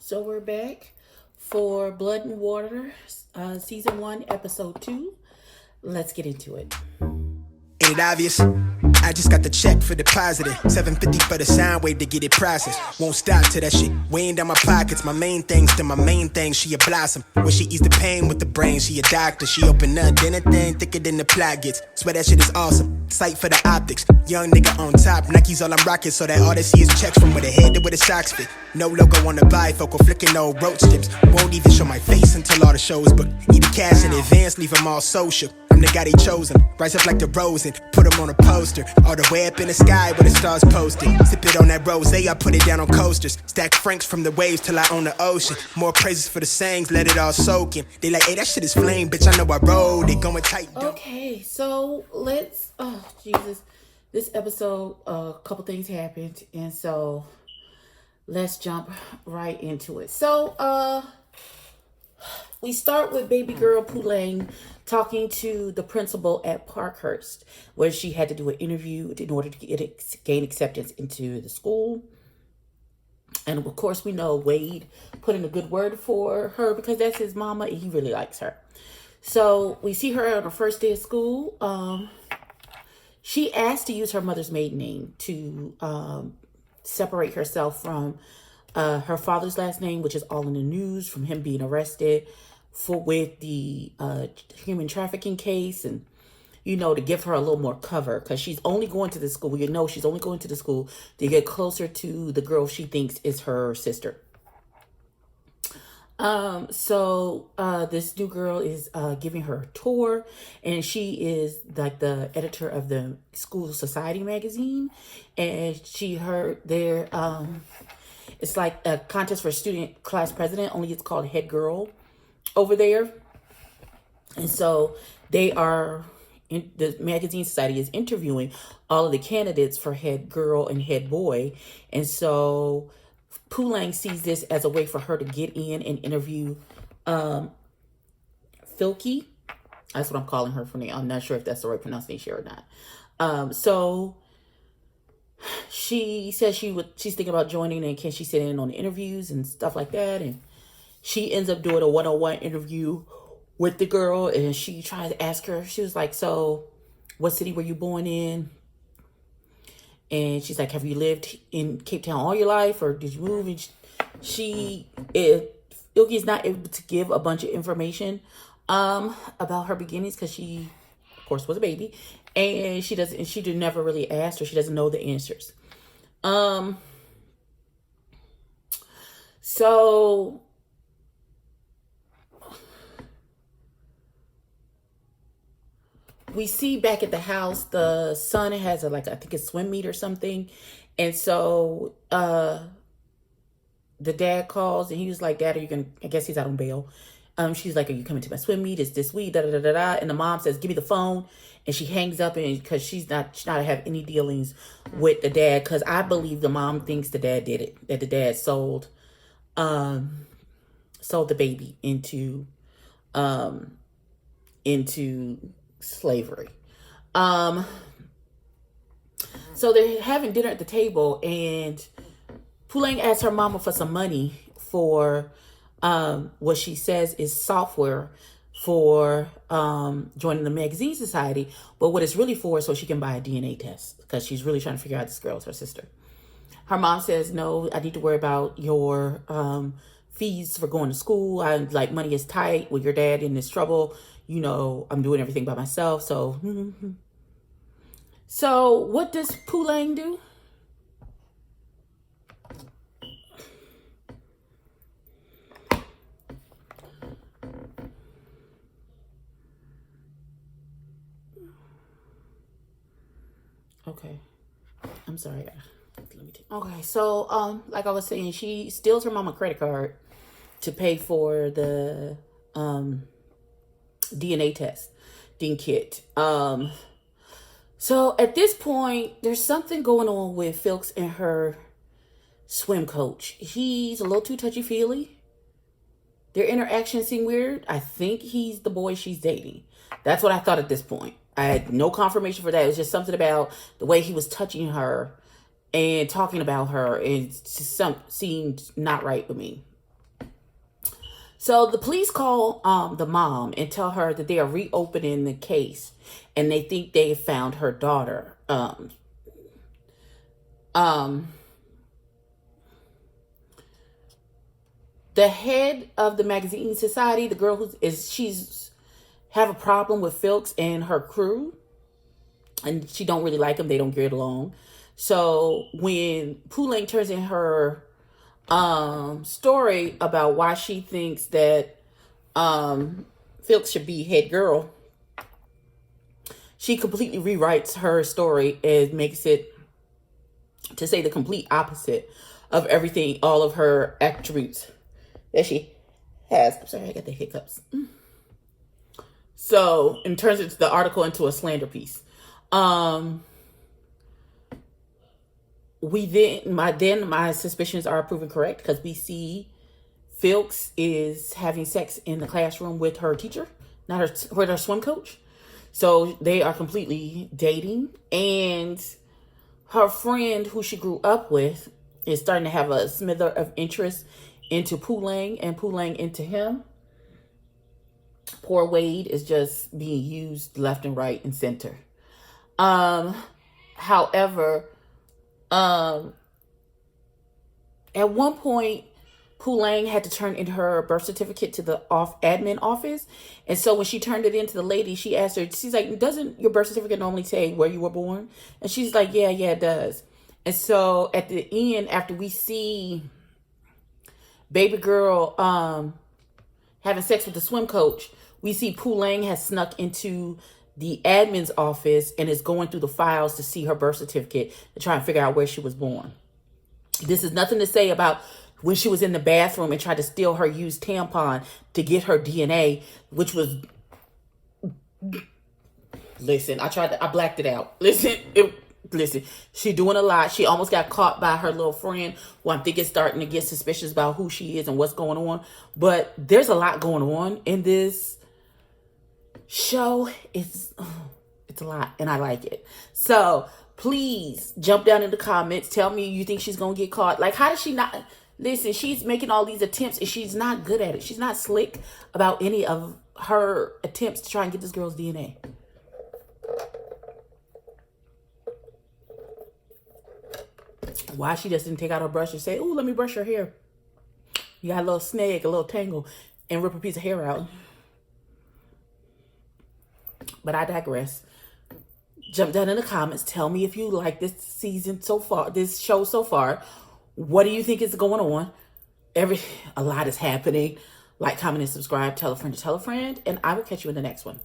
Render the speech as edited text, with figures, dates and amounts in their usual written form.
So we're back for Blood and Water, Season 1, Episode 2. Let's get into it. Ain't it obvious? I just got the check for depositing. $750 for the sound wave to get it processed. Won't stop till that shit weighing down my pockets. My main things to my main thing, she a blossom. When she ease the pain with the brain, she a doctor. She open up, then a thing thicker than the plot gets. Swear that shit is awesome. Sight for the optics. Young nigga on top, Nikes all I'm rocking, so that all they see is checks from where the head to where the socks fit. No logo on the bifocal, flicking old roach tips. Won't even show my face until all the shows book. Need the cash in advance, leave them all social. I'm the guy they chosen. Rise up like the rose and put them on a poster. All the way up in the sky where the stars posted. Sip it on that rose, I put it down on coasters. Stack francs from the waves till I own the ocean. More praises for the sayings, let it all soak in. They like, hey, that shit is flame, bitch, I know I rode it. Going tight. Okay, so let's, oh, Jesus. This episode, a couple things happened, and so let's jump right into it. So, we start with baby girl Pulang talking to the principal at Parkhurst, where she had to do an interview in order to gain acceptance into the school. And of course, we know Wade put in a good word for her because that's his mama and he really likes her. So we see her on her first day of school. She asked to use her mother's maiden name to separate herself from her father's last name, which is all in the news from him being arrested with the human trafficking case, and to give her a little more cover because she's only going to the school. She's only going to the school to get closer to the girl she thinks is her sister. So this new girl is giving her a tour, and she is like the editor of the school society magazine, and she heard there it's like a contest for student class president, only it's called Head Girl over there. And so the magazine society is interviewing all of the candidates for Head Girl and Head Boy, and so Pulang sees this as a way for her to get in and interview Filky. That's what I'm calling her for now. I'm not sure if that's the right pronunciation or not. So she says she's thinking about joining, and can she sit in on the interviews and stuff like that. And she ends up doing a one-on-one interview with the girl, and she tries to ask her. She was like, "So, what city were you born in?" And she's like, "Have you lived in Cape Town all your life, or did you move?" And Ilgi's not able to give a bunch of information about her beginnings because she, of course, was a baby, and she never really asked, or she doesn't know the answers. So we see back at the house, the son has I think a swim meet or something. And so the dad calls, and he was like, "Dad, I guess he's out on bail." She's like, "Are you coming to my swim meet? It's this week, da da da da da." And the mom says, "Give me the phone." And she hangs up, and because she's not have any dealings with the dad, because I believe the mom thinks the dad did it, that the dad sold the baby into slavery. So they're having dinner at the table, and Pulang asks her mama for some money for what she says is software for joining the magazine society, but what it's really for is so she can buy a DNA test, because she's really trying to figure out this girl is her sister. Her mom says, "No, I need to worry about your fees for going to school. Money is tight with your dad in this trouble. I'm doing everything by myself." So what does Pulang do? Okay. I'm sorry. Okay, so like I was saying, she steals her mama credit card to pay for the DNA kit. So at this point, there's something going on with Filks and her swim coach. He's a little too touchy-feely. Their interactions seem weird. I think he's the boy she's dating. That's what I thought at this point. I had no confirmation for that. It was just something about the way he was touching her and talking about her. It just seemed not right with me. So the police call the mom and tell her that they are reopening the case and they think they found her daughter. The head of the magazine society, the girl she's have a problem with Filks and her crew, and she don't really like them. They don't get along. So when Poolang turns in her story about why she thinks that Filks should be head girl, she completely rewrites her story and makes it to say the complete opposite of everything, all of her attributes that she has. I'm sorry, I got the hiccups. So, and turns the article into a slander piece. My suspicions are proven correct because we see Filks is having sex in the classroom with her teacher, with her swim coach. So they are completely dating, and her friend who she grew up with is starting to have a smither of interest into Poolang and Poolang into him. Poor Wade is just being used left and right and center. However, at one point, Poolang had to turn in her birth certificate to the admin office. And so when she turned it into the lady, she asked her, she's like, doesn't your birth certificate normally say where you were born? And she's like, yeah, it does. And so at the end, after we see baby girl having sex with the swim coach, we see Poolang has snuck into the admin's office and is going through the files to see her birth certificate to try and figure out where she was born. This is nothing to say about when she was in the bathroom and tried to steal her used tampon to get her DNA, which was... Listen, I blacked it out. Listen, she doing a lot. She almost got caught by her little friend, who I'm thinking starting to get suspicious about who she is and what's going on. But there's a lot going on in this show. It's a lot, and I like it. So please jump down in the comments. Tell me you think she's gonna get caught. Like, how does she not? Listen, she's making all these attempts and she's not good at it. She's not slick about any of her attempts to try and get this girl's DNA. Why she just didn't take out her brush and say, "Oh, let me brush her hair." You got a little snag, a little tangle, and rip a piece of hair out. But I digress. Jump down in the comments. Tell me if you like this season so far, this show so far. What do you think is going on? A lot is happening. Like, comment, and subscribe. Tell a friend to tell a friend. And I will catch you in the next one.